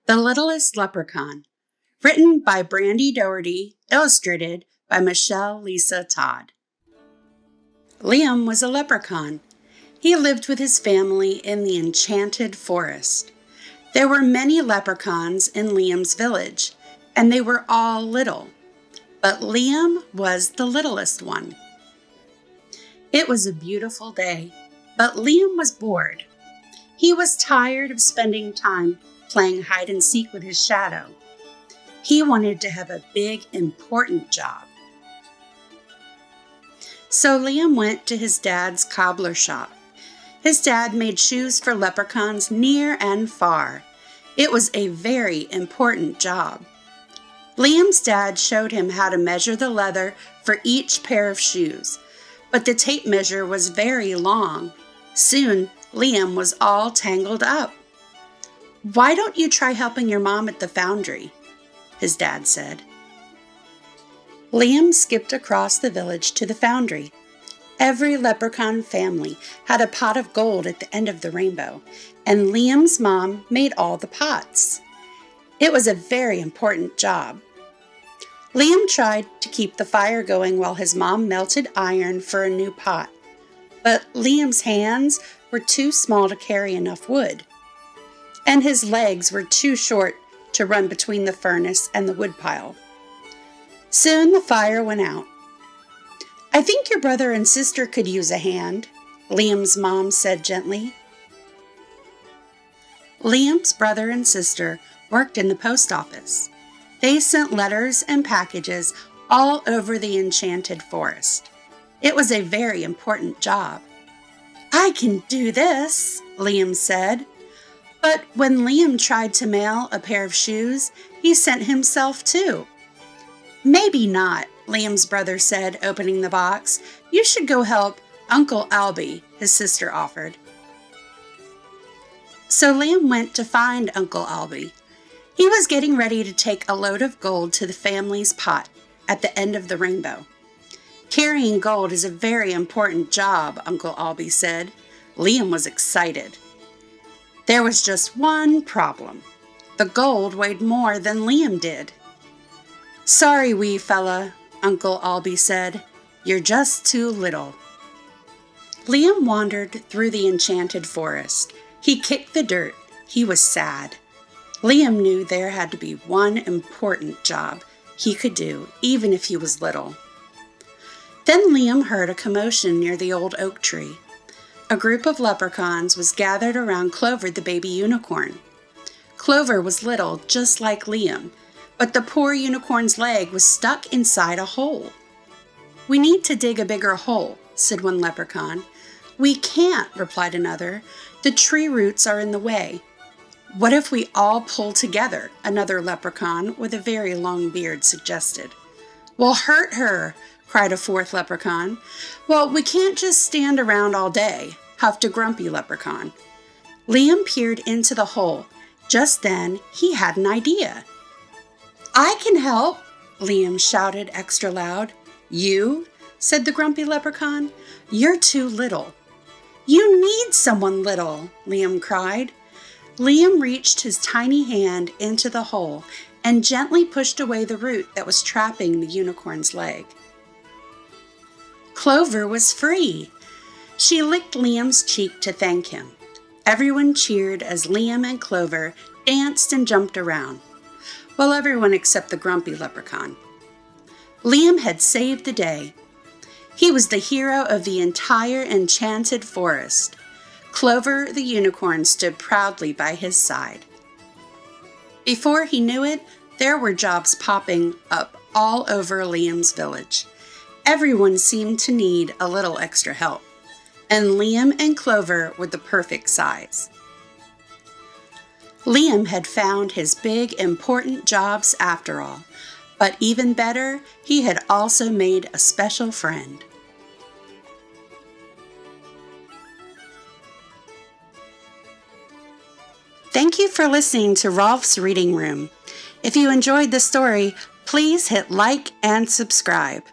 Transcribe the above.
The Littlest Leprechaun, written by Brandi Dougherty, illustrated by Michelle Lisa Todd. Liam was a leprechaun. He lived with his family in the enchanted forest. There were many leprechauns in Liam's village, and they were all little. But Liam was the littlest one. It was a beautiful day, but Liam was bored. He was tired of spending time playing hide and seek with his shadow. He wanted to have a big, important job. So Liam went to his dad's cobbler shop. His dad made shoes for leprechauns near and far. It was a very important job. Liam's dad showed him how to measure the leather for each pair of shoes, but the tape measure was very long. Soon, Liam was all tangled up. "Why don't you try helping your mom at the foundry?" his dad said. Liam skipped across the village to the foundry. Every leprechaun family had a pot of gold at the end of the rainbow, and Liam's mom made all the pots. It was a very important job. Liam tried to keep the fire going while his mom melted iron for a new pot, but Liam's hands were too small to carry enough wood, and his legs were too short to run between the furnace and the woodpile. Soon the fire went out. "I think your brother and sister could use a hand," Liam's mom said gently. Liam's brother and sister worked in the post office. They sent letters and packages all over the enchanted forest. It was a very important job. "I can do this," Liam said. But when Liam tried to mail a pair of shoes, he sent himself too. "Maybe not," Liam's brother said, opening the box. "You should go help Uncle Albie," his sister offered. So Liam went to find Uncle Albie. He was getting ready to take a load of gold to the family's pot at the end of the rainbow. "Carrying gold is a very important job," Uncle Albie said. Liam was excited. There was just one problem. The gold weighed more than Liam did. "Sorry, wee fella," Uncle Albie said. "You're just too little." Liam wandered through the enchanted forest. He kicked the dirt. He was sad. Liam knew there had to be one important job he could do, even if he was little. Then Liam heard a commotion near the old oak tree. A group of leprechauns was gathered around Clover, the baby unicorn. Clover was little, just like Liam, but the poor unicorn's leg was stuck inside a hole. "We need to dig a bigger hole," said one leprechaun. "We can't," replied another. "The tree roots are in the way." "What if we all pull together?" another leprechaun with a very long beard suggested. "We'll hurt her," cried a fourth leprechaun. "Well, we can't just stand around all day," huffed a grumpy leprechaun. Liam peered into the hole. Just then, he had an idea. "I can help," Liam shouted extra loud. "You?" said the grumpy leprechaun. "You're too little." "You need someone little," Liam cried. Liam reached his tiny hand into the hole and gently pushed away the root that was trapping the unicorn's leg. Clover was free. She licked Liam's cheek to thank him. Everyone cheered as Liam and Clover danced and jumped around. Well, everyone except the grumpy leprechaun. Liam had saved the day. He was the hero of the entire enchanted forest. Clover the unicorn stood proudly by his side. Before he knew it, there were jobs popping up all over Liam's village. Everyone seemed to need a little extra help, and Liam and Clover were the perfect size. Liam had found his big, important jobs after all, but even better, he had also made a special friend. Thank you for listening to Rohlfs Reading Room. If you enjoyed the story, please hit like and subscribe.